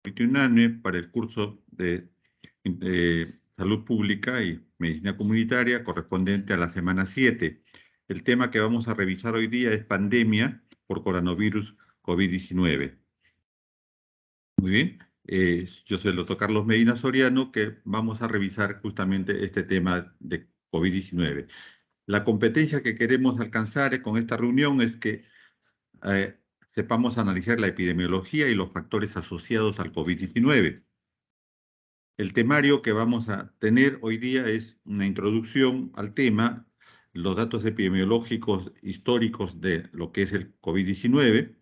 unánime para el curso de Salud Pública y Medicina Comunitaria correspondiente a la semana 7. El tema que vamos a revisar hoy día es pandemia por coronavirus COVID-19. Muy bien, yo soy el doctor Carlos Medina Soriano, que vamos a revisar justamente este tema de COVID-19. La competencia que queremos alcanzar con esta reunión es que eh, sepamos analizar la epidemiología y los factores asociados al COVID-19. El temario que vamos a tener hoy día es una introducción al tema, los datos epidemiológicos históricos de lo que es el COVID-19,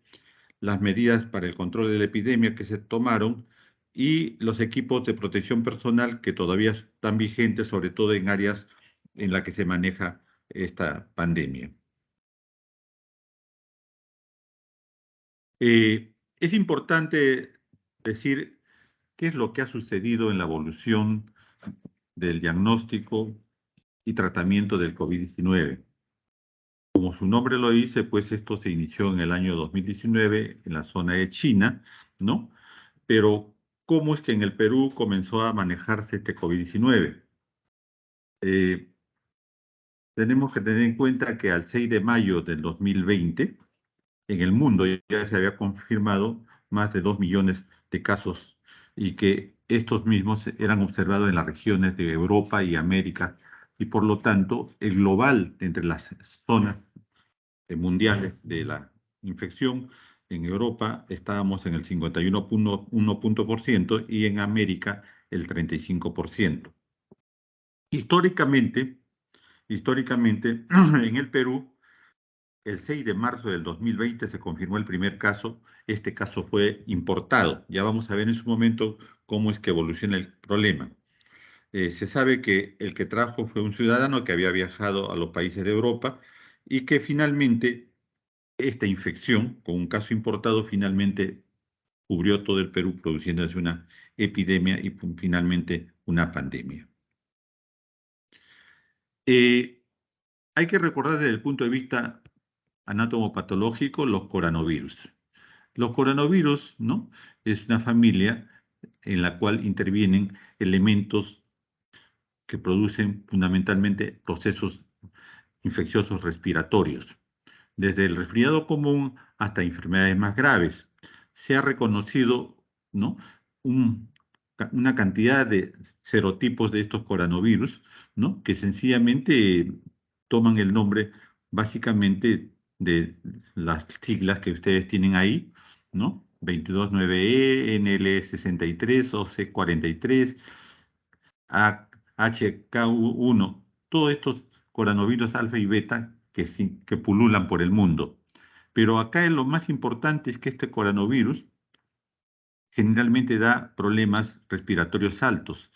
las medidas para el control de la epidemia que se tomaron y los equipos de protección personal que todavía están vigentes, sobre todo en áreas en las que se maneja esta pandemia. Es importante decir qué es lo que ha sucedido en la evolución del diagnóstico y tratamiento del COVID-19. Como su nombre lo dice, pues esto se inició en el año 2019 en la zona de China, ¿no? Pero, ¿cómo es que en el Perú comenzó a manejarse este COVID-19? Eh, Tenemos que tener en cuenta que al 6 de mayo del 2020, en el mundo ya se había confirmado más de 2 millones de casos y que estos mismos eran observados en las regiones de Europa y América, y por lo tanto el global entre las zonas mundiales de la infección, en Europa estábamos en el 51,1% y en América el 35%. Históricamente, históricamente en el Perú, el 6 de marzo del 2020 se confirmó el primer caso. Este caso fue importado. Ya vamos a ver en su momento cómo es que evoluciona el problema. Se sabe que el que trajo fue un ciudadano que había viajado a los países de Europa y que finalmente esta infección, con un caso importado, finalmente cubrió todo el Perú, produciéndose una epidemia y finalmente una pandemia. Eh, Hay que recordar desde el punto de vista anatomopatológico los coronavirus. Los coronavirus, ¿no? Es una familia en la cual intervienen elementos que producen fundamentalmente procesos infecciosos respiratorios, desde el resfriado común hasta enfermedades más graves. Se ha reconocido, ¿no?, un, una cantidad de serotipos de estos coronavirus, ¿no?, que sencillamente toman el nombre básicamente de las siglas que ustedes tienen ahí, ¿no? 229E, NL63, OC43, HK1, todos estos coronavirus alfa y beta que pululan por el mundo. Pero acá lo más importante es que este coronavirus generalmente da problemas respiratorios altos,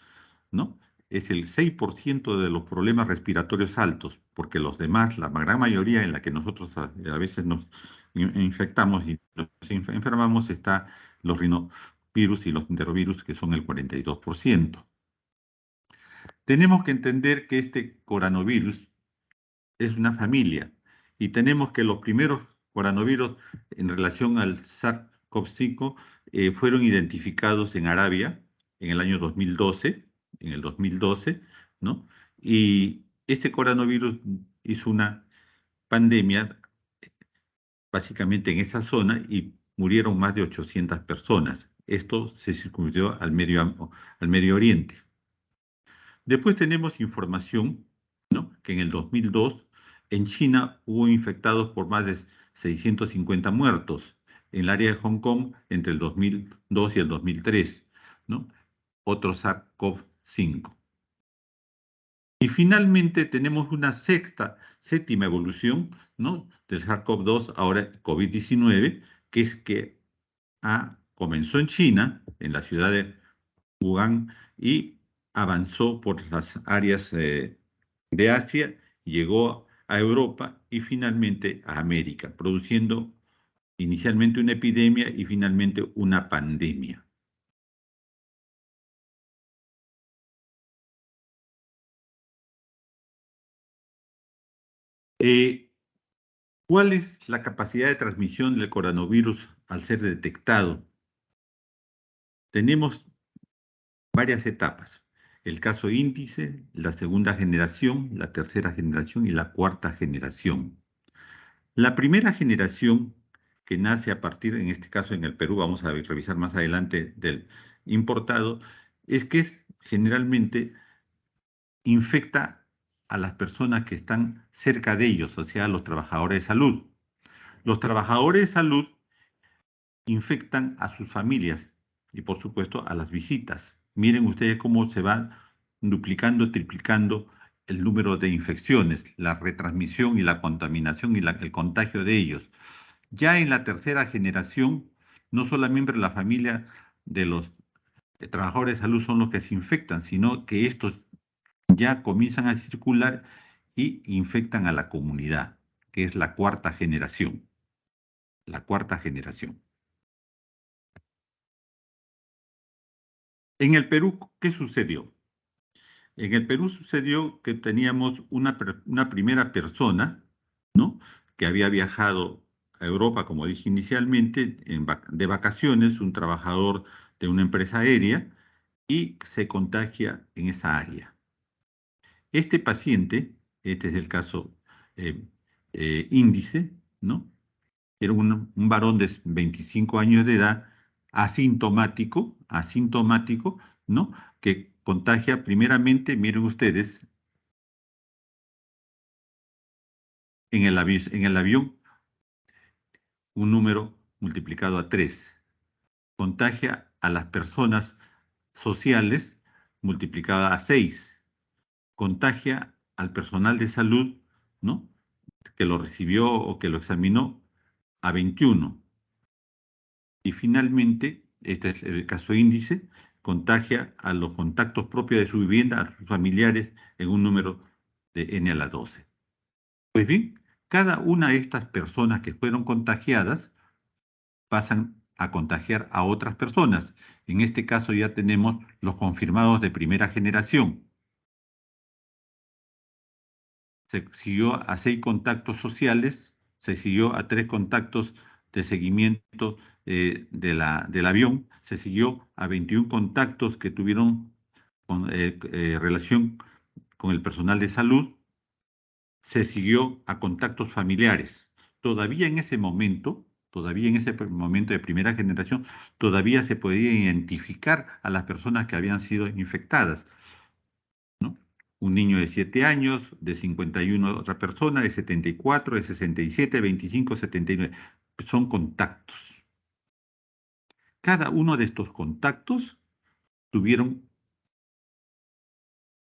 ¿no? Es el 6% de los problemas respiratorios altos, porque los demás, la gran mayoría en la que nosotros a veces nos infectamos y nos enfermamos, está los rinovirus y los enterovirus, que son el 42%. Tenemos que entender que este coronavirus es una familia y tenemos que los primeros coronavirus en relación al SARS-CoV-5 fueron identificados en Arabia en el año 2012, en el 2012, ¿no? Y este coronavirus hizo una pandemia básicamente en esa zona y murieron más de 800 personas. Esto se circunscribió al Medio Oriente. Después tenemos información, ¿no?, que en el 2002 en China hubo infectados por más de 650 muertos, en el área de Hong Kong entre el 2002 y el 2003, ¿no? Otro SARS-CoV-5. Y finalmente tenemos una séptima evolución, ¿no?, del SARS-CoV-2, ahora COVID-19, que es que comenzó en China, en la ciudad de Wuhan, y avanzó por las áreas de Asia, llegó a Europa y finalmente a América, produciendo inicialmente una epidemia y finalmente una pandemia. Eh, ¿Cuál es la capacidad de transmisión del coronavirus al ser detectado? tenemos varias etapas. El caso índice, la segunda generación, la tercera generación y la cuarta generación. La primera generación que nace a partir, en este caso en el Perú, vamos a revisar más adelante del importado, es que generalmente infecta a las personas que están cerca de ellos, o sea, a los trabajadores de salud. Los trabajadores de salud infectan a sus familias y, por supuesto, a las visitas. Miren ustedes cómo se va duplicando, triplicando el número de infecciones, la retransmisión y la contaminación y el contagio de ellos. Ya en la tercera generación, no solamente la familia de los trabajadores de salud son los que se infectan, sino que estos ya comienzan a circular y infectan a la comunidad, que es la cuarta generación. La cuarta generación. En el Perú, ¿qué sucedió? En el Perú sucedió que teníamos una primera persona, ¿no? Que había viajado a Europa, como dije inicialmente, de vacaciones, un trabajador de una empresa aérea, y se contagia en esa área. Este paciente, este es el caso eh, índice, ¿no? Era un varón de 25 años de edad, asintomático, ¿no? Que contagia primeramente, miren ustedes, en el avión un número multiplicado a 3. Contagia a las personas sociales multiplicada a 6. Contagia al personal de salud, ¿no? Que lo recibió o que lo examinó a 21. Y finalmente, este es el caso índice, contagia a los contactos propios de su vivienda, a sus familiares, en un número de n a la 12. Pues bien, cada una de estas personas que fueron contagiadas pasan a contagiar a otras personas. En este caso ya tenemos los confirmados de primera generación. Se siguió a 6 contactos sociales, se siguió a 3 contactos de seguimiento del avión, se siguió a 21 contactos que tuvieron relación con el personal de salud, se siguió a contactos familiares. Todavía en ese momento de primera generación, todavía se podía identificar a las personas que habían sido infectadas, ¿no? Un niño de 7 años, de 51 otra persona, de 74, de 67, 25, 79. Son contactos. Cada uno de estos contactos tuvieron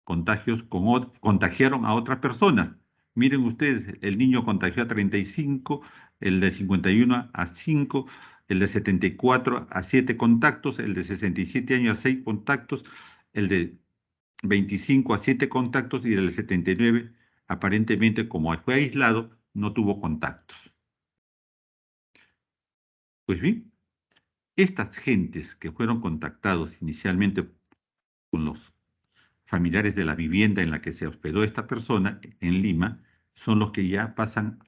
contagiaron a otras personas. Miren ustedes, el niño contagió a 35, el de 51 a 5, el de 74 a 7 contactos, el de 67 años a 6 contactos, el de 25 a 7 contactos y el de 79, aparentemente, como fue aislado, no tuvo contactos. Pues bien, estas gentes que fueron contactados inicialmente con los familiares de la vivienda en la que se hospedó esta persona en Lima son los que ya pasan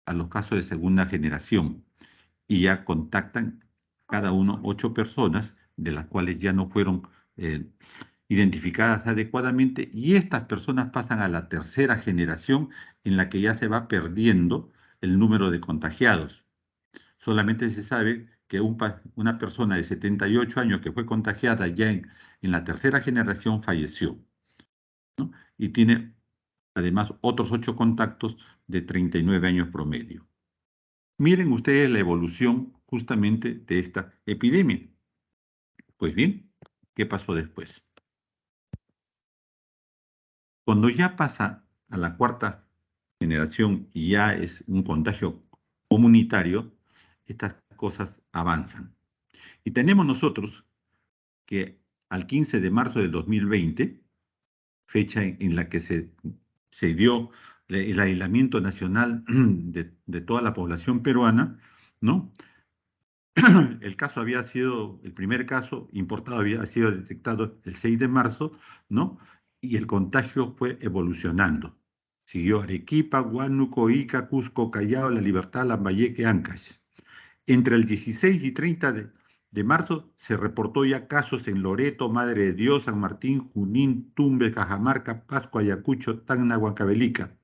a los casos de segunda generación y ya contactan cada uno 8 personas, de las cuales ya no fueron identificadas adecuadamente, y estas personas pasan a la tercera generación en la que ya se va perdiendo el número de contagiados. Solamente se sabe que una persona de 78 años que fue contagiada ya en la tercera generación falleció, ¿no? Y tiene además otros 8 contactos de 39 años promedio. Miren ustedes la evolución justamente de esta epidemia. Pues bien, ¿qué pasó después? Cuando ya pasa a la cuarta generación y ya es un contagio comunitario, estas cosas avanzan. Y tenemos nosotros que al 15 de marzo del 2020, fecha en la que se dio el aislamiento nacional de toda la población peruana, ¿no? El primer caso importado había sido detectado el 6 de marzo, ¿no? Y el contagio fue evolucionando. Siguió Arequipa, Huánuco, Ica, Cusco, Callao, La Libertad, Lambayeque, Ancash. Entre el 16 y 30 de marzo se reportó ya casos en Loreto, Madre de Dios, San Martín, Junín, Tumbes, Cajamarca, Pasco, Ayacucho, Tacna, Huancavelica.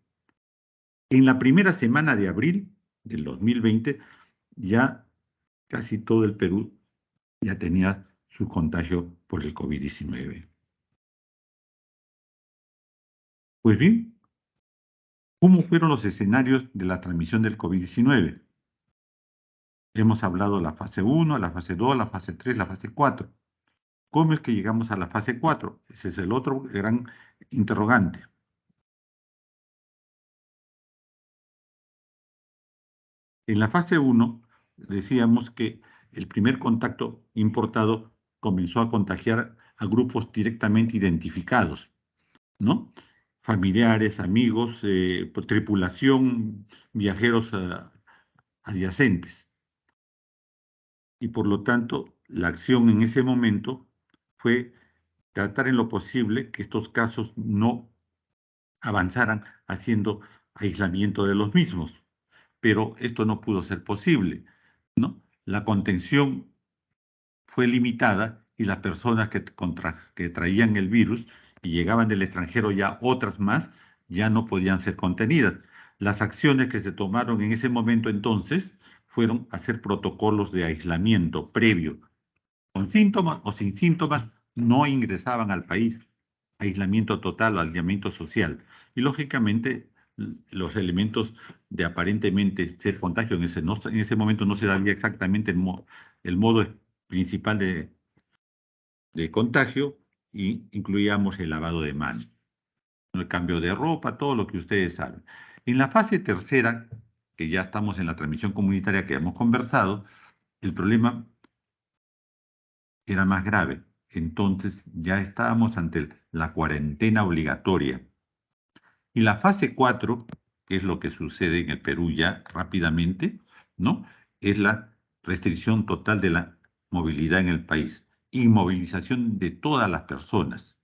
En la primera semana de abril del 2020, ya casi todo el Perú ya tenía su contagio por el COVID-19. Pues bien, ¿cómo fueron los escenarios de la transmisión del COVID-19? Hemos hablado de la fase 1, la fase 2, la fase 3, la fase 4. ¿Cómo es que llegamos a la fase 4? Ese es el otro gran interrogante. En la fase 1 decíamos que el primer contacto importado comenzó a contagiar a grupos directamente identificados, ¿no? Familiares, amigos, tripulación, viajeros adyacentes. Y por lo tanto, la acción en ese momento fue tratar en lo posible que estos casos no avanzaran haciendo aislamiento de los mismos. Pero esto no pudo ser posible, ¿no? La contención fue limitada y las personas que traían el virus y llegaban del extranjero ya otras más, ya no podían ser contenidas. Las acciones que se tomaron en ese momento entonces fueron hacer protocolos de aislamiento previo. Con síntomas o sin síntomas no ingresaban al país. Aislamiento total o aislamiento social. Y lógicamente los elementos de aparentemente ser contagio en ese momento no se sabía exactamente el modo principal de contagio y incluíamos el lavado de manos, el cambio de ropa, todo lo que ustedes saben. En la fase tercera, que ya estamos en la transmisión comunitaria que hemos conversado, el problema era más grave. Entonces ya estábamos ante la cuarentena obligatoria. Y la fase 4, que es lo que sucede en el Perú ya rápidamente, ¿no? Es la restricción total de la movilidad en el país, inmovilización de todas las personas.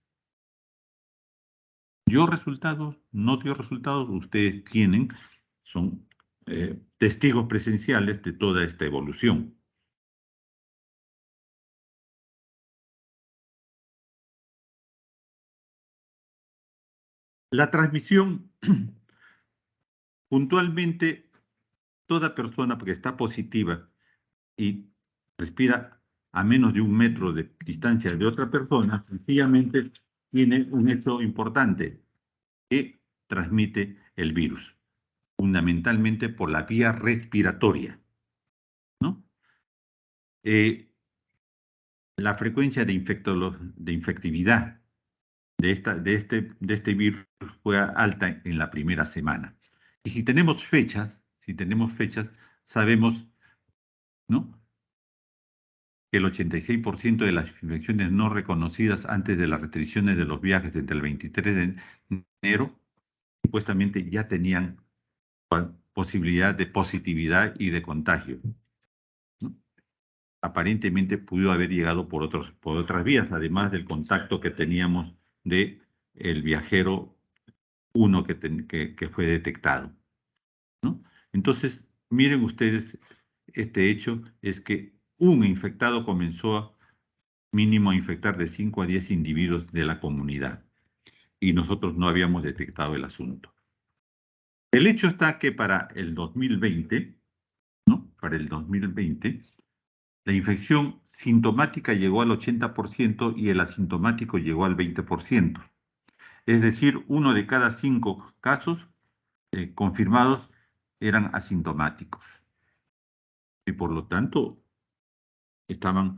¿Dio resultados? ¿No dio resultados? Ustedes son testigos presenciales de toda esta evolución. La transmisión, puntualmente, toda persona que está positiva y respira a menos de 1 metro de distancia de otra persona, sencillamente tiene un hecho importante, que transmite el virus, fundamentalmente por la vía respiratoria, ¿no? Eh, la frecuencia de infectividad de este virus fue alta en la primera semana. Y si tenemos fechas, sabemos, ¿no?, que el 86% de las infecciones no reconocidas antes de las restricciones de los viajes entre el 23 de enero, supuestamente ya tenían posibilidad de positividad y de contagio, ¿no? Aparentemente pudo haber llegado por otras vías, además del contacto que teníamos de el viajero uno que fue detectado, ¿no? Entonces, miren ustedes, este hecho es que un infectado comenzó mínimo a infectar de 5 a 10 individuos de la comunidad y nosotros no habíamos detectado el asunto. El hecho está que para el 2020, ¿no? Para el 2020, la infección sintomática llegó al 80% y el asintomático llegó al 20%. Es decir, 1 de cada 5 casos confirmados eran asintomáticos y por lo tanto estaban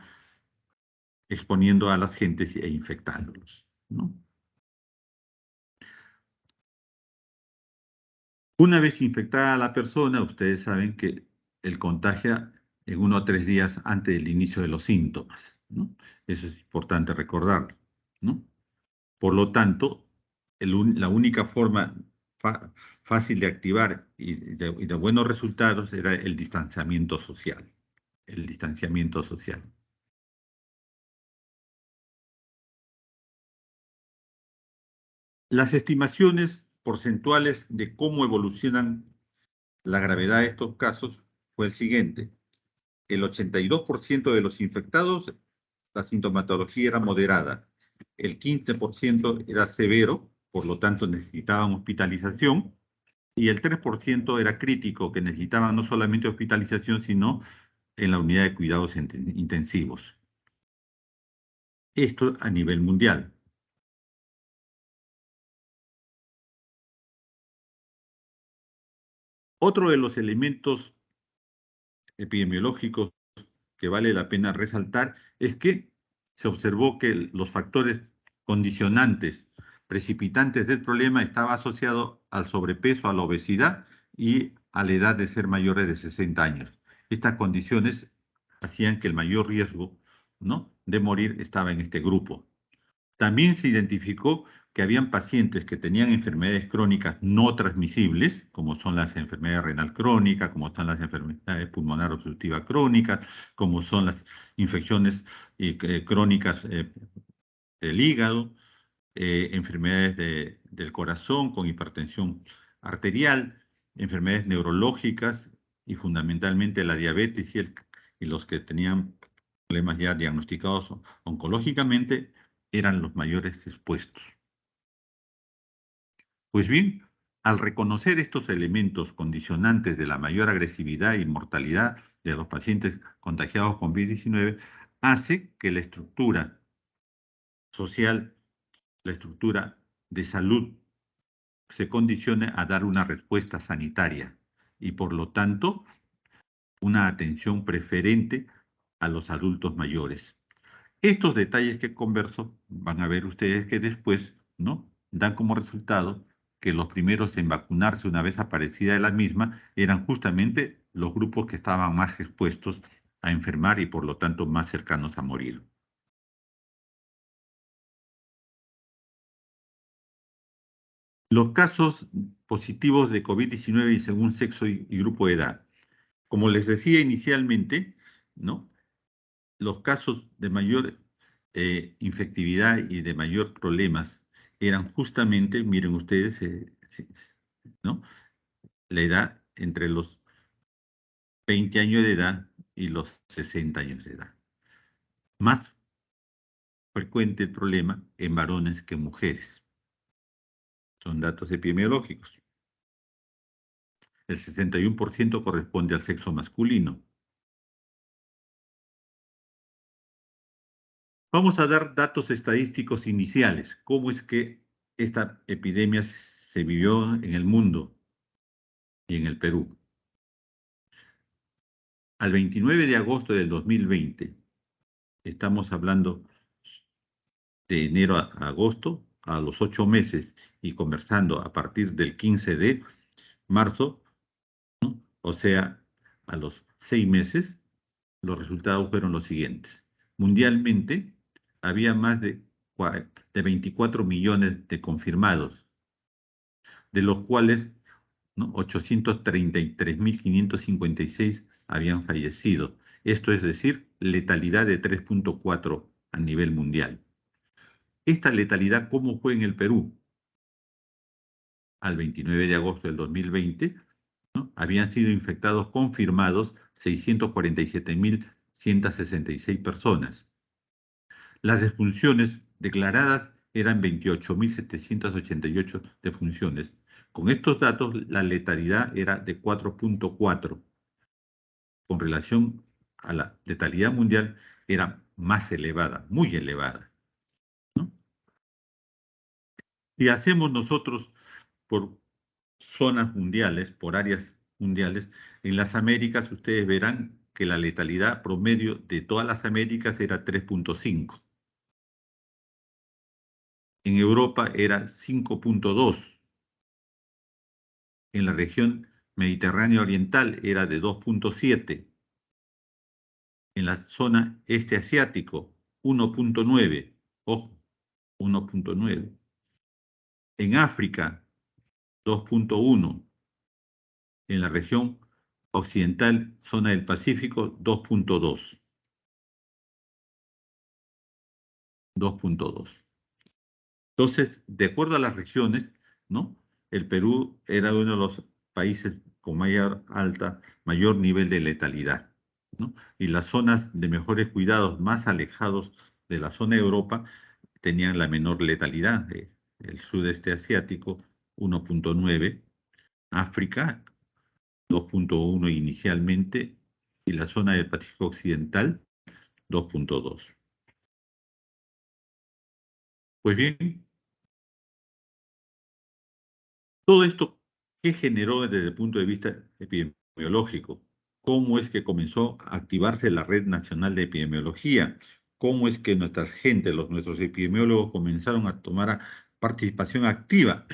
exponiendo a las gentes e infectándolos, ¿no? Una vez infectada la persona, ustedes saben que el contagia en 1 o 3 días antes del inicio de los síntomas, ¿no? Eso es importante recordarlo, ¿no? Por lo tanto, la única forma fácil de activar y de buenos resultados era el distanciamiento social. El distanciamiento social. Las estimaciones porcentuales de cómo evolucionan la gravedad de estos casos fue el siguiente. el 82% de los infectados, la sintomatología era moderada. El 15% era severo, por lo tanto necesitaban hospitalización, y el 3% era crítico, que necesitaban no solamente hospitalización, sino en la unidad de cuidados intensivos. Esto a nivel mundial. Otro de los elementos epidemiológicos que vale la pena resaltar es que se observó que los factores condicionantes, precipitantes del problema estaba asociado al sobrepeso, a la obesidad y a la edad de ser mayores de 60 años. Estas condiciones hacían que el mayor riesgo, ¿no?, de morir estaba en este grupo. También se identificó que habían pacientes que tenían enfermedades crónicas no transmisibles, como son las enfermedades renal crónicas, como son las enfermedades pulmonar obstructiva crónicas, como son las infecciones crónicas del hígado, enfermedades del corazón con hipertensión arterial, enfermedades neurológicas y fundamentalmente la diabetes y los que tenían problemas ya diagnosticados oncológicamente eran los mayores expuestos. Pues bien, al reconocer estos elementos condicionantes de la mayor agresividad y mortalidad de los pacientes contagiados con COVID-19, hace que la estructura social, la estructura de salud, se condicione a dar una respuesta sanitaria y, por lo tanto, una atención preferente a los adultos mayores. Estos detalles que converso van a ver ustedes que después, ¿no?, dan como resultado que los primeros en vacunarse una vez aparecida la misma eran justamente los grupos que estaban más expuestos a enfermar y por lo tanto más cercanos a morir. Los casos positivos de COVID-19 y según sexo y grupo de edad. Como les decía inicialmente, ¿no?, los casos de mayor infectividad y de mayor problemas eran justamente, miren ustedes, ¿no?, la edad entre los 20 años de edad y los 60 años de edad. Más frecuente el problema en varones que en mujeres. Son datos epidemiológicos. El 61% corresponde al sexo masculino. Vamos a dar datos estadísticos iniciales. ¿Cómo es que esta epidemia se vivió en el mundo y en el Perú? Al 29 de agosto del 2020, estamos hablando de enero a agosto, a los 8 meses, y conversando a partir del 15 de marzo, o sea, a los 6 meses, los resultados fueron los siguientes. Mundialmente, había más de 24 millones de confirmados, de los cuales, ¿no?, 833.556 habían fallecido. Esto es decir, letalidad de 3.4 a nivel mundial. Esta letalidad, ¿cómo fue en el Perú? Al 29 de agosto del 2020, ¿no?, habían sido infectados confirmados 647.166 personas. Las defunciones declaradas eran 28.788 defunciones. Con estos datos, la letalidad era de 4.4. Con relación a la letalidad mundial, era más elevada, muy elevada, ¿no? Si hacemos nosotros por zonas mundiales, por áreas mundiales, en las Américas ustedes verán que la letalidad promedio de todas las Américas era 3.5. En Europa era 5.2. En la región Mediterránea Oriental era de 2.7. En la zona este asiático, 1.9. Ojo, 1.9. En África, 2.1. En la región occidental, zona del Pacífico, 2.2. 2.2. Entonces, de acuerdo a las regiones, ¿no?, el Perú era uno de los países con mayor nivel de letalidad. ¿no? Y las zonas de mejores cuidados más alejados de la zona de Europa tenían la menor letalidad. El sudeste asiático, 1,9, África, 2,1 inicialmente, y la zona del Pacífico Occidental, 2,2. Pues bien, todo esto, ¿qué generó desde el punto de vista epidemiológico? ¿Cómo es que comenzó a activarse la Red Nacional de Epidemiología? ¿Cómo es que nuestras gentes, nuestros epidemiólogos comenzaron a tomar participación activa,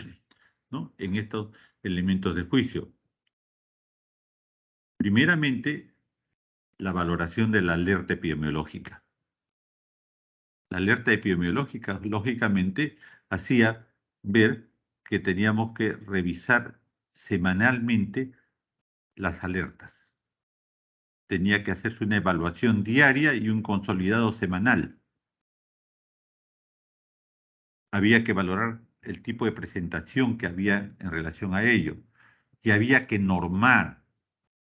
¿no?, en estos elementos de juicio? Primeramente, la valoración de la alerta epidemiológica. La alerta epidemiológica, lógicamente, hacía ver que teníamos que revisar semanalmente las alertas. Tenía que hacerse una evaluación diaria y un consolidado semanal. Había que valorar el tipo de presentación que había en relación a ello. Y había que normar,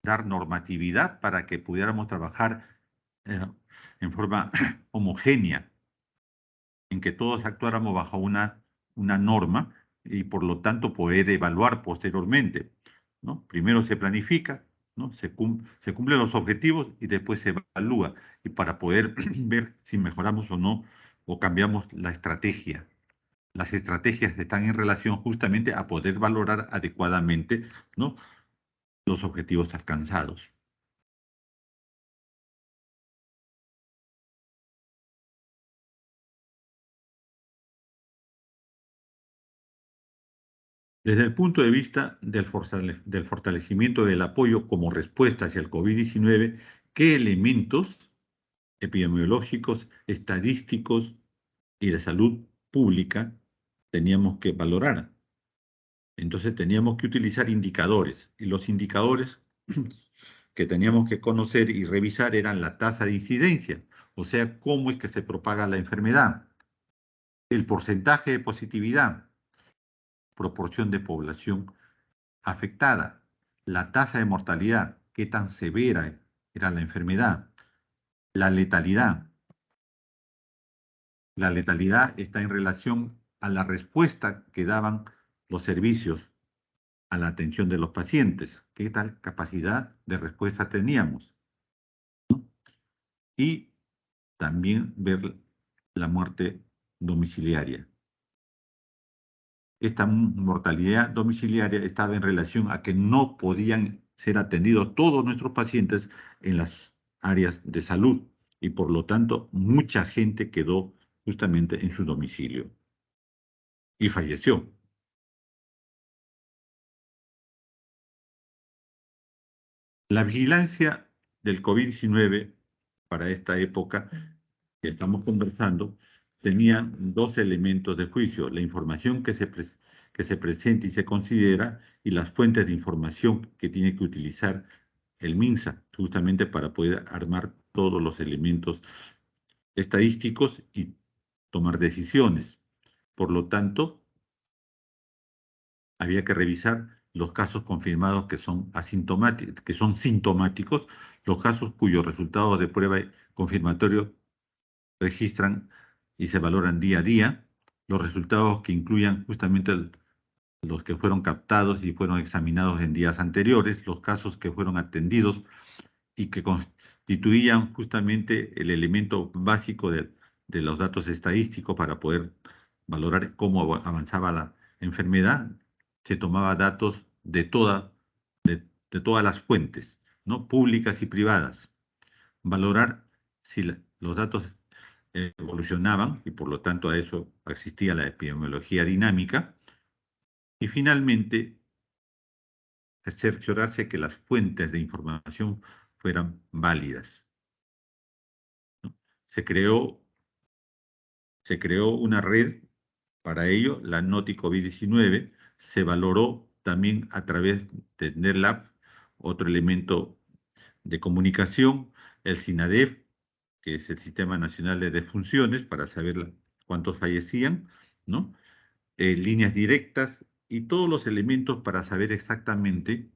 dar normatividad para que pudiéramos trabajar eh, en forma homogénea, en que todos actuáramos bajo una norma y por lo tanto poder evaluar posteriormente, ¿no? Primero se planifica, ¿no? Se cumplen los objetivos y después se evalúa, y para poder ver si mejoramos o no, o cambiamos la estrategia. Las estrategias están en relación justamente a poder valorar adecuadamente, ¿no?, los objetivos alcanzados. Desde el punto de vista del fortalecimiento del apoyo como respuesta hacia el COVID-19, ¿qué elementos epidemiológicos, estadísticos y de salud pública teníamos que valorar? Entonces teníamos que utilizar indicadores, y los indicadores que teníamos que conocer y revisar eran la tasa de incidencia, o sea, cómo es que se propaga la enfermedad, el porcentaje de positividad, proporción de población afectada, la tasa de mortalidad, qué tan severa era la enfermedad, la letalidad. La letalidad está en relación a la respuesta que daban los servicios a la atención de los pacientes, qué tal capacidad de respuesta teníamos. Y también ver la muerte domiciliaria. Esta mortalidad domiciliaria estaba en relación a que no podían ser atendidos todos nuestros pacientes en las áreas de salud, y por lo tanto mucha gente quedó justamente en su domicilio y falleció. La vigilancia del COVID-19 para esta época que estamos conversando tenía dos elementos de juicio: la información que se presenta y se considera, y las fuentes de información que tiene que utilizar el MINSA, justamente para poder armar todos los elementos estadísticos y tomar decisiones. Por lo tanto, había que revisar los casos confirmados que son asintomáticos, que son sintomáticos, los casos cuyos resultados de prueba confirmatorio registran y se valoran día a día, los resultados que incluyan justamente los que fueron captados y fueron examinados en días anteriores, los casos que fueron atendidos y que constituían justamente el elemento básico de los datos estadísticos para poder valorar cómo avanzaba la enfermedad. Se tomaba datos de todas las fuentes, ¿no?, públicas y privadas. Valorar si los datos evolucionaban, y por lo tanto a eso existía la epidemiología dinámica. Y finalmente, cerciorarse que las fuentes de información fueran válidas, ¿no? Se creó, se creó una red para ello, la NOTI COVID-19. Se valoró también a través de NetLab, otro elemento de comunicación, el SINADEF, que es el Sistema Nacional de Defunciones, para saber cuántos fallecían, ¿no? Líneas directas y todos los elementos para saber exactamente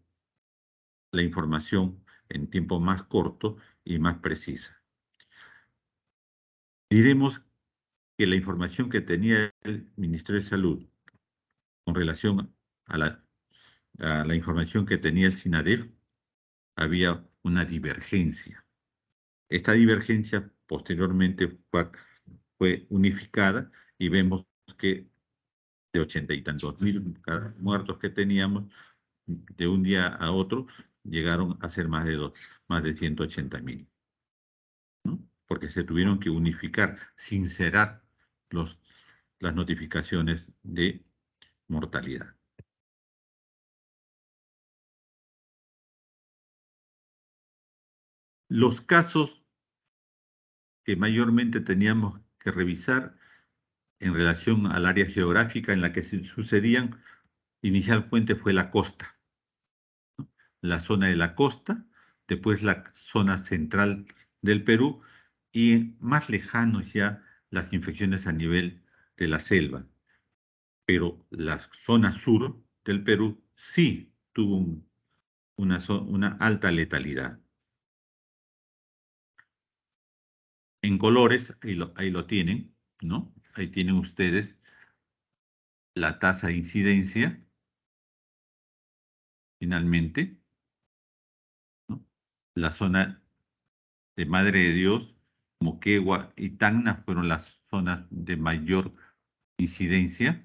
la información en tiempo más corto y más precisa. Diremos que la información que tenía el Ministerio de Salud con relación a la información que tenía el SINADEF, había una divergencia. Esta divergencia posteriormente fue unificada y vemos que de 80 y tantos mil muertos que teníamos, de un día a otro llegaron a ser más de 180.000, ¿no? Porque se tuvieron que unificar, sincerar las notificaciones de mortalidad. Los casos que mayormente teníamos que revisar en relación al área geográfica en la que se sucedían, inicialmente fue la costa, la zona de la costa, después la zona central del Perú y más lejanos ya las infecciones a nivel de la selva. Pero la zona sur del Perú sí tuvo una alta letalidad. En colores, ahí lo tienen, ¿no? Ahí tienen ustedes la tasa de incidencia, finalmente, ¿no? La zona de Madre de Dios, Moquegua y Tacna fueron las zonas de mayor incidencia.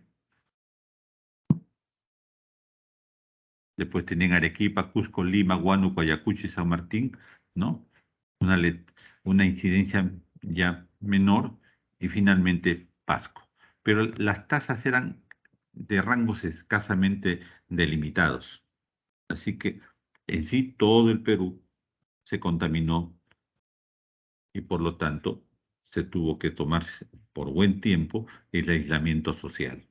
Después tenían Arequipa, Cusco, Lima, Huánuco, Ayacucho y San Martín, ¿no? Una, una incidencia ya menor y finalmente Pasco. Pero las tasas eran de rangos escasamente delimitados. Así que en sí todo el Perú se contaminó y por lo tanto se tuvo que tomar por buen tiempo el aislamiento social.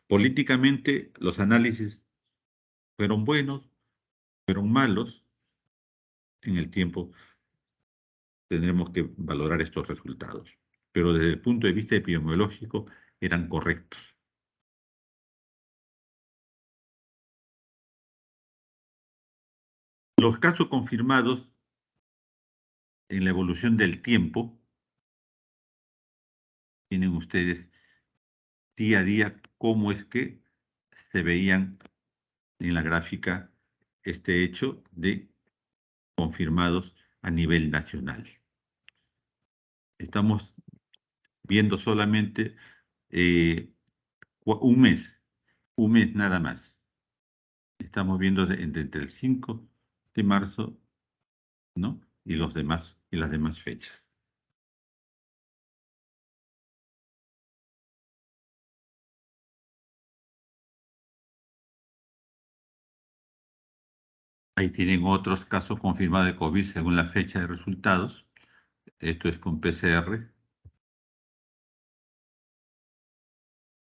Políticamente los análisis fueron buenos, fueron malos. En el tiempo tendremos que valorar estos resultados, pero desde el punto de vista epidemiológico eran correctos. Los casos confirmados en la evolución del tiempo, tienen ustedes día a día cómo es que se veían en la gráfica este hecho de confirmados a nivel nacional. Estamos viendo solamente un mes nada más. Estamos viendo entre el 5 de marzo, ¿no? Y las demás fechas. Ahí tienen otros casos confirmados de COVID según la fecha de resultados. Esto es con PCR.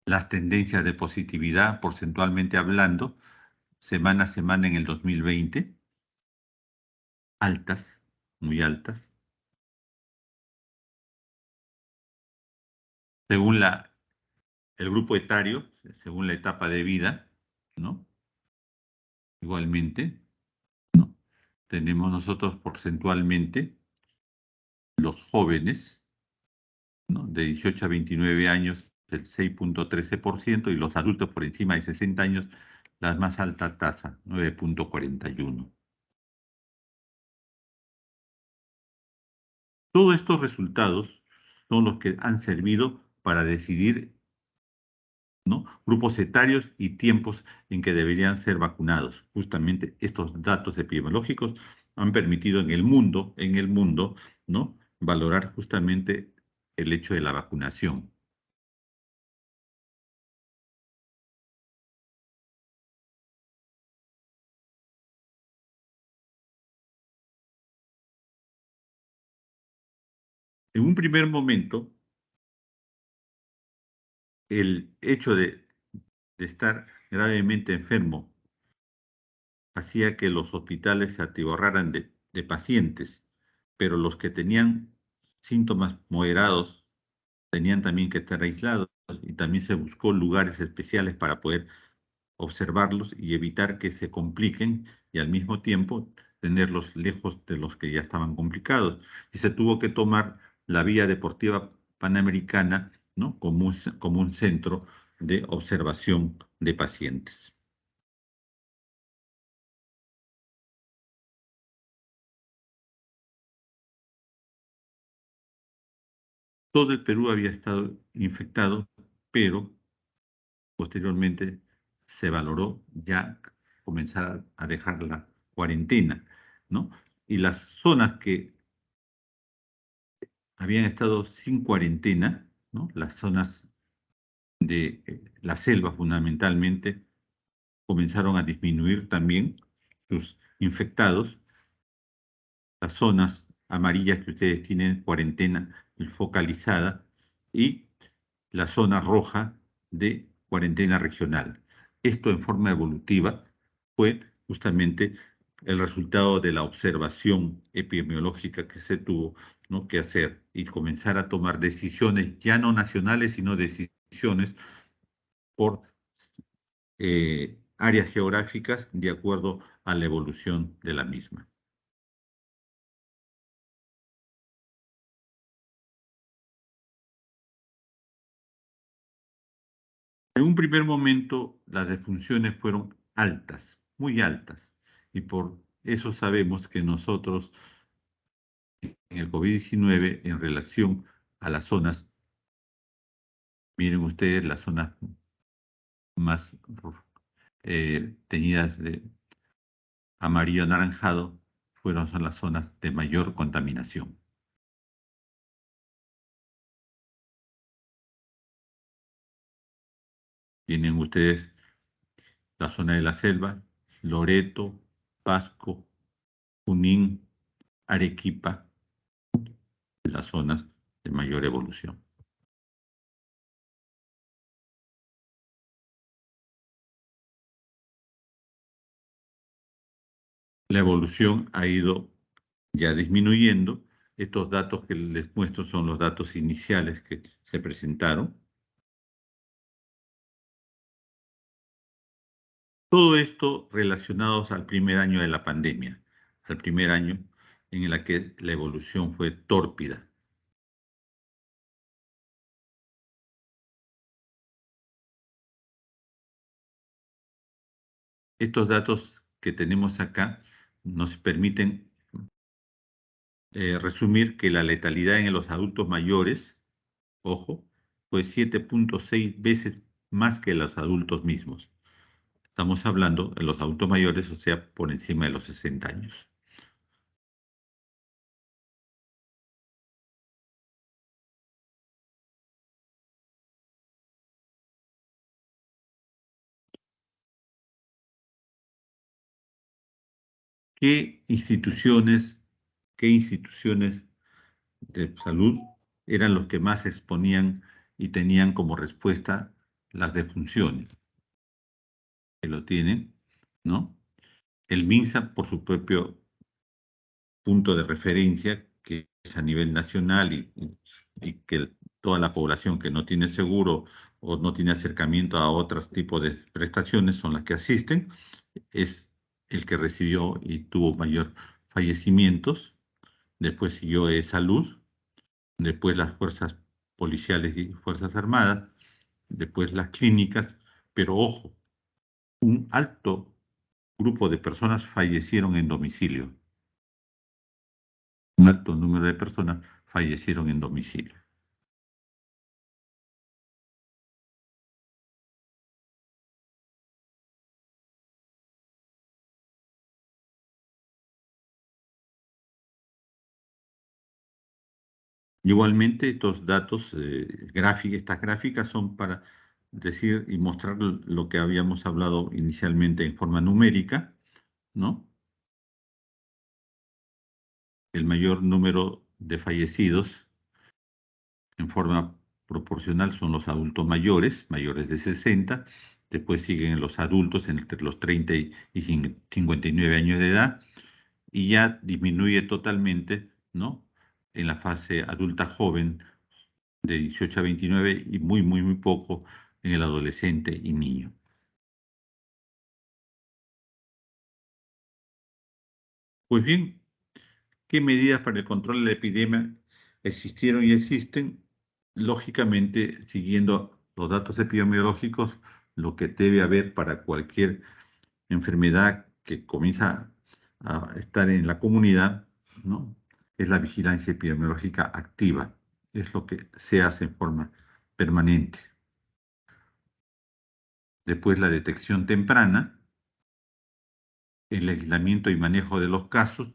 Las tendencias de positividad, porcentualmente hablando, semana a semana en el 2020, altas, muy altas. Según el grupo etario, según la etapa de vida, ¿no? Igualmente, ¿no? Tenemos nosotros porcentualmente los jóvenes, ¿no? De 18 a 29 años, el 6.13%, y los adultos por encima de 60 años, la más alta tasa, 9.41%. Todos estos resultados son los que han servido para decidir, ¿no? Grupos etarios y tiempos en que deberían ser vacunados. Justamente estos datos epidemiológicos han permitido en el mundo, ¿no? Valorar justamente el hecho de la vacunación. En un primer momento, el hecho de estar gravemente enfermo hacía que los hospitales se atiborraran de pacientes, pero los que tenían síntomas moderados tenían también que estar aislados y también se buscó lugares especiales para poder observarlos y evitar que se compliquen y al mismo tiempo tenerlos lejos de los que ya estaban complicados. Y se tuvo que tomar la vía deportiva panamericana, ¿no? Como un centro de observación de pacientes. Todo el Perú había estado infectado, pero posteriormente se valoró ya comenzar a dejar la cuarentena, ¿no? Y las zonas que habían estado sin cuarentena, ¿no? Las zonas de la selva fundamentalmente, comenzaron a disminuir también sus infectados. Las zonas amarillas que ustedes tienen cuarentena focalizada y la zona roja de cuarentena regional. Esto en forma evolutiva fue justamente el resultado de la observación epidemiológica que se tuvo, ¿no?, que hacer y comenzar a tomar decisiones ya no nacionales, sino decisiones por áreas geográficas de acuerdo a la evolución de la misma. En un primer momento las defunciones fueron altas, muy altas, y por eso sabemos que nosotros en el COVID-19, en relación a las zonas, miren ustedes, las zonas más teñidas de amarillo anaranjado son las zonas de mayor contaminación. Tienen ustedes la zona de la selva, Loreto, Pasco, Junín, Arequipa, las zonas de mayor evolución. La evolución ha ido ya disminuyendo. Estos datos que les muestro son los datos iniciales que se presentaron. Todo esto relacionados al primer año de la pandemia, al primer año en el que la evolución fue tórpida. Estos datos que tenemos acá nos permiten resumir que la letalidad en los adultos mayores, ojo, fue 7.6 veces más que en los adultos mismos. Estamos hablando de los adultos mayores, o sea, por encima de los 60 años. ¿Qué instituciones, qué instituciones de salud eran los que más exponían y tenían como respuesta las defunciones? Que lo tienen, ¿no? El MINSA, por su propio punto de referencia, que es a nivel nacional y que toda la población que no tiene seguro o no tiene acercamiento a otros tipos de prestaciones son las que asisten, es el que recibió y tuvo mayor fallecimientos. Después siguió salud, después las fuerzas policiales y fuerzas armadas, después las clínicas, pero ojo, un alto grupo de personas fallecieron en domicilio. Un alto número de personas fallecieron en domicilio. Igualmente, estos datos, estas gráficas son para decir y mostrar lo que habíamos hablado inicialmente en forma numérica, ¿no? El mayor número de fallecidos en forma proporcional son los adultos mayores, mayores de 60, después siguen los adultos entre los 30 y 59 años de edad, y ya disminuye totalmente, ¿no?, en la fase adulta joven de 18 a 29 y muy, muy, muy poco en el adolescente y niño. Pues bien, ¿qué medidas para el control de la epidemia existieron y existen? Lógicamente, siguiendo los datos epidemiológicos, lo que debe haber para cualquier enfermedad que comienza a estar en la comunidad, ¿no? Es la vigilancia epidemiológica activa. Es lo que se hace en forma permanente. Después, la detección temprana, el aislamiento y manejo de los casos,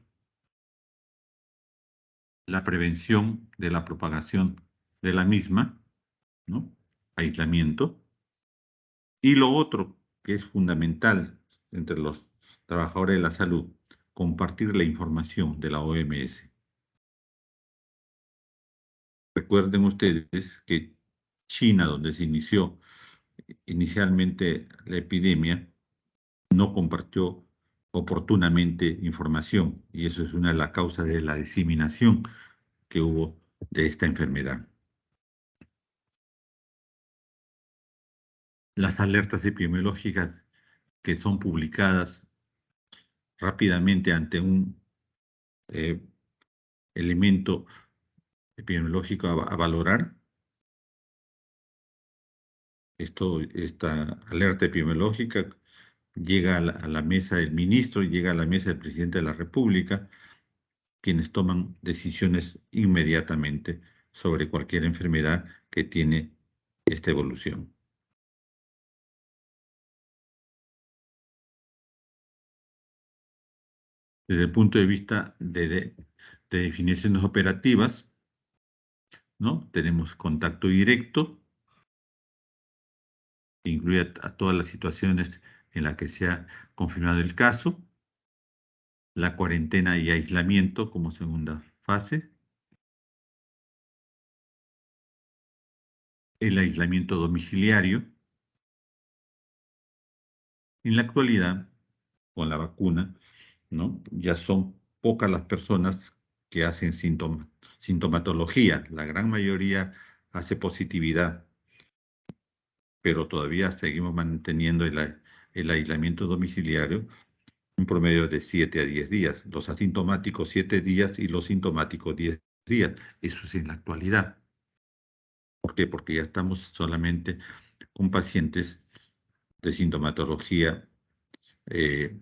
la prevención de la propagación de la misma, ¿no? Aislamiento. Y lo otro que es fundamental entre los trabajadores de la salud, compartir la información de la OMS. Recuerden ustedes que China, donde se inició inicialmente la epidemia, no compartió oportunamente información y eso es una de las causas de la diseminación que hubo de esta enfermedad. Las alertas epidemiológicas que son publicadas rápidamente ante un eh, elemento epidemiológico a valorar. Esta alerta epidemiológica llega a la mesa del ministro, llega a la mesa del presidente de la República, quienes toman decisiones inmediatamente sobre cualquier enfermedad que tiene esta evolución. Desde el punto de vista de definiciones operativas, ¿no? Tenemos contacto directo, que incluye a todas las situaciones en las que se ha confirmado el caso, la cuarentena y aislamiento como segunda fase, el aislamiento domiciliario. En la actualidad, con la vacuna, ¿no? Ya son pocas las personas que hacen sintomatología. La gran mayoría hace positividad, pero todavía seguimos manteniendo el aislamiento domiciliario un promedio de 7 a 10 días. Los asintomáticos 7 días y los sintomáticos 10 días. Eso es en la actualidad. ¿Por qué? Porque ya estamos solamente con pacientes de sintomatología eh,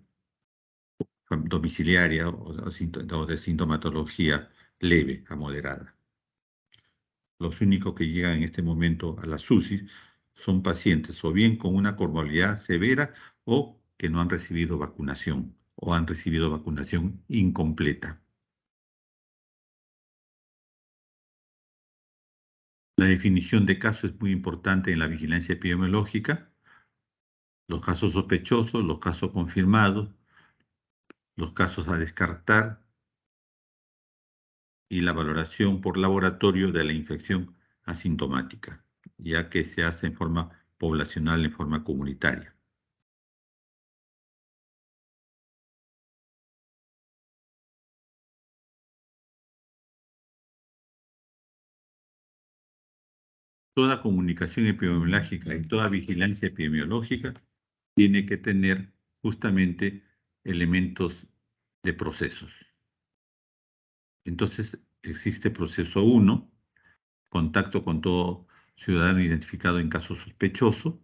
domiciliaria o de sintomatología leve a moderada. Los únicos que llegan en este momento a las UCI son pacientes o bien con una comorbilidad severa o que no han recibido vacunación o han recibido vacunación incompleta. La definición de caso es muy importante en la vigilancia epidemiológica. Los casos sospechosos, los casos confirmados, los casos a descartar y la valoración por laboratorio de la infección asintomática, ya que se hace en forma poblacional, en forma comunitaria. Toda comunicación epidemiológica y toda vigilancia epidemiológica tiene que tener justamente elementos de procesos. Entonces, existe proceso 1, contacto con todo ciudadano identificado en caso sospechoso.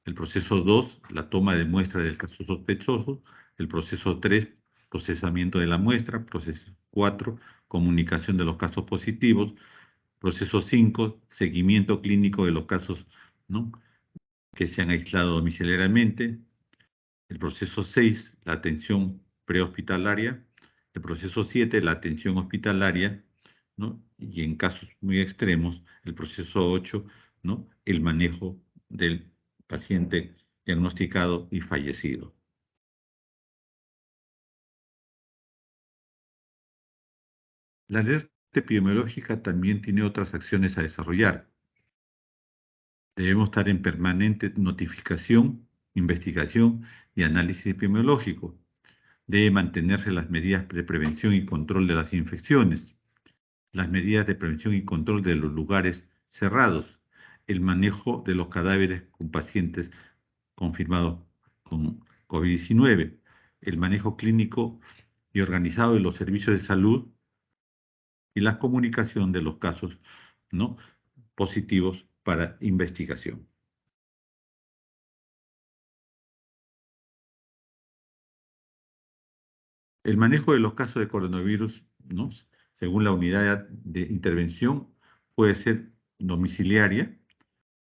El proceso 2, la toma de muestra del caso sospechoso. El proceso 3, procesamiento de la muestra. Proceso 4, comunicación de los casos positivos. Proceso 5, seguimiento clínico de los casos, ¿no?, que se han aislado domiciliariamente. El proceso 6, la atención prehospitalaria. El proceso 7, la atención hospitalaria, ¿no? Y en casos muy extremos, el proceso 8, ¿no?, el manejo del paciente diagnosticado y fallecido. La alerta epidemiológica también tiene otras acciones a desarrollar. Debemos estar en permanente notificación, investigación y análisis epidemiológico. Debe mantenerse las medidas de prevención y control de las infecciones, las medidas de prevención y control de los lugares cerrados, el manejo de los cadáveres con pacientes confirmados con COVID-19, el manejo clínico y organizado de los servicios de salud y la comunicación de los casos, ¿no?, positivos para investigación. El manejo de los casos de coronavirus, ¿no?, según la unidad de intervención, puede ser domiciliaria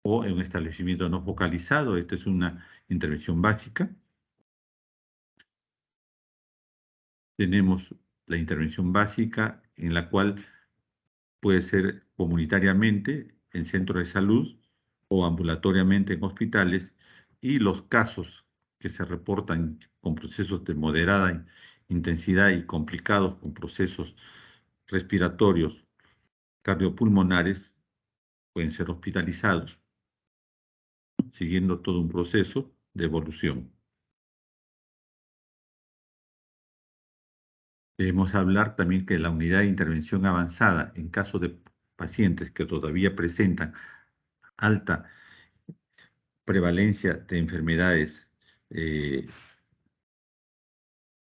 o en un establecimiento no focalizado. Esta es una intervención básica. Tenemos la intervención básica en la cual puede ser comunitariamente en centros de salud o ambulatoriamente en hospitales, y los casos que se reportan con procesos de moderada intensidad y complicados con procesos respiratorios cardiopulmonares pueden ser hospitalizados, siguiendo todo un proceso de evolución. Debemos hablar también que la unidad de intervención avanzada, en caso de pacientes que todavía presentan alta prevalencia de enfermedades eh,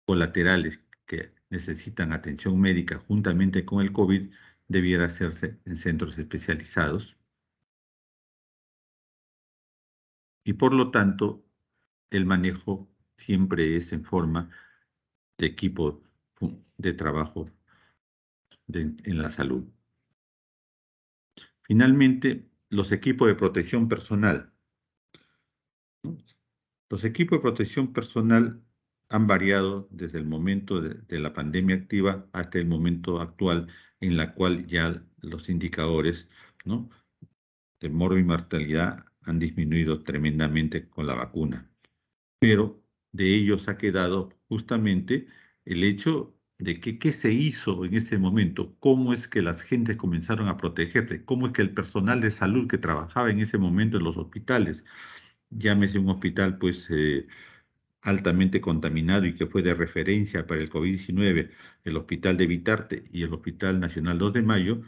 colaterales que necesitan atención médica juntamente con el COVID, debiera hacerse en centros especializados y por lo tanto el manejo siempre es en forma de equipo de trabajo en la salud. Finalmente, los equipos de protección personal, ¿no? Los equipos de protección personal han variado desde el momento de la pandemia activa hasta el momento actual, en la cual ya los indicadores, ¿no?, de morbo y mortalidad han disminuido tremendamente con la vacuna. Pero de ellos ha quedado justamente el hecho de que qué se hizo en ese momento, cómo es que las gentes comenzaron a protegerse, cómo es que el personal de salud que trabajaba en ese momento en los hospitales, llámese un hospital pues altamente contaminado y que fue de referencia para el COVID-19, el Hospital de Vitarte y el Hospital Nacional 2 de Mayo,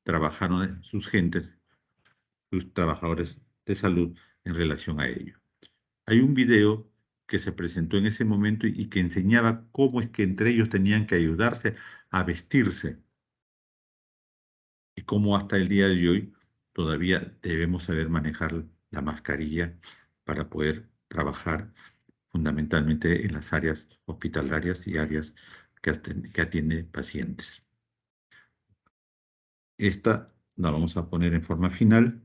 trabajaron sus gentes, sus trabajadores de salud en relación a ello. Hay un video que se presentó en ese momento y que enseñaba cómo es que entre ellos tenían que ayudarse a vestirse y cómo hasta el día de hoy todavía debemos saber manejar la mascarilla para poder trabajar fundamentalmente en las áreas hospitalarias y áreas que atiende pacientes. Esta la vamos a poner en forma final.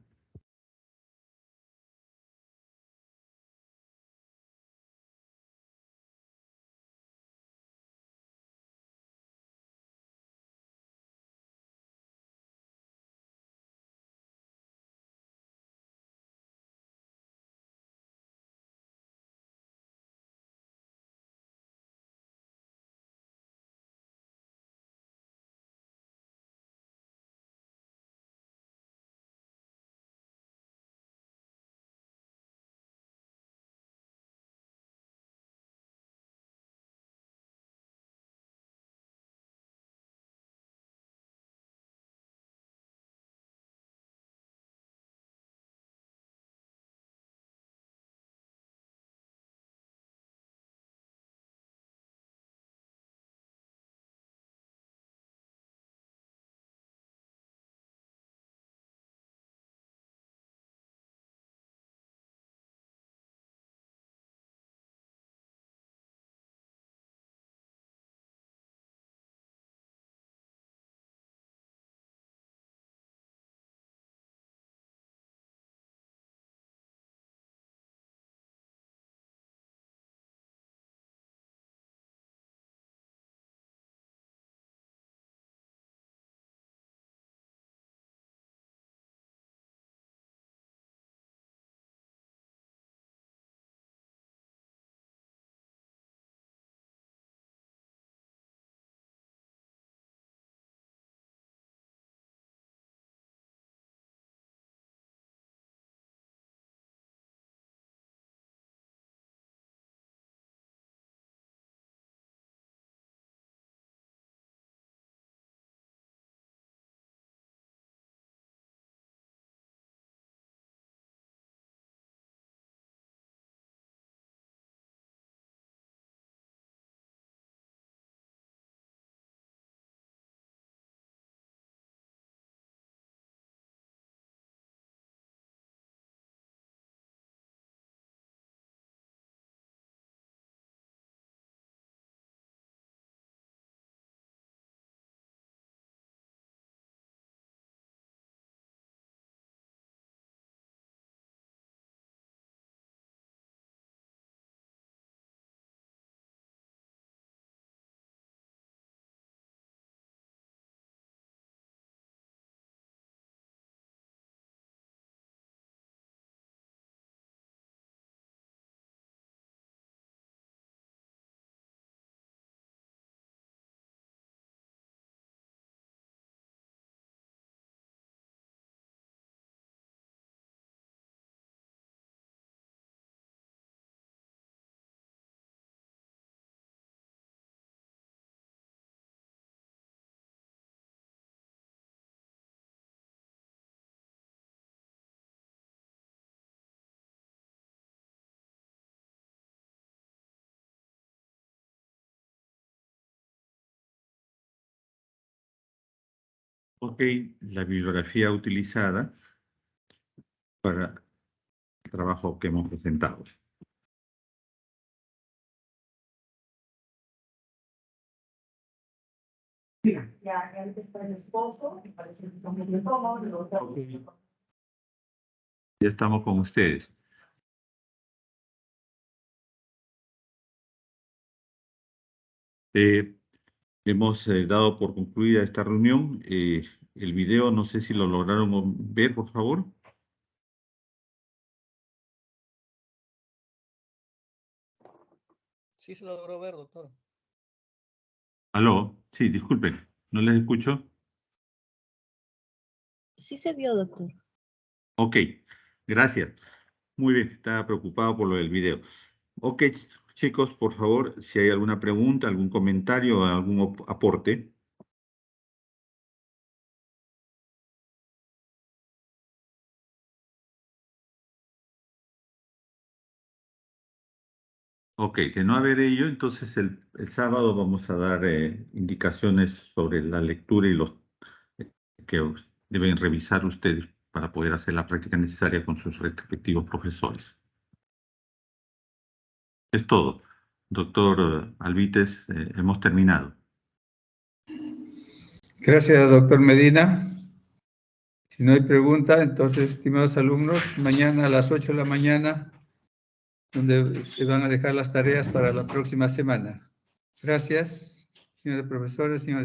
Ok, la bibliografía utilizada para el trabajo que hemos presentado. Ya antes para el esposo, me parece que son muy cómodos. Ya estamos con ustedes. Hemos dado por concluida esta reunión. El video, no sé si lo lograron ver, por favor. Sí se logró ver, doctor. Aló, sí, disculpen, no les escucho. Sí se vio, doctor. Ok, gracias. Muy bien, estaba preocupado por lo del video. Ok, chicos, por favor, si hay alguna pregunta, algún comentario, algún aporte. Ok, de no haber ello, entonces el sábado vamos a dar indicaciones sobre la lectura y los que deben revisar ustedes para poder hacer la práctica necesaria con sus respectivos profesores. Es todo. Doctor Alvites, hemos terminado. Gracias, doctor Medina. Si no hay pregunta, entonces, estimados alumnos, mañana a las 8 de la mañana, donde se van a dejar las tareas para la próxima semana. Gracias, señores profesores, señores.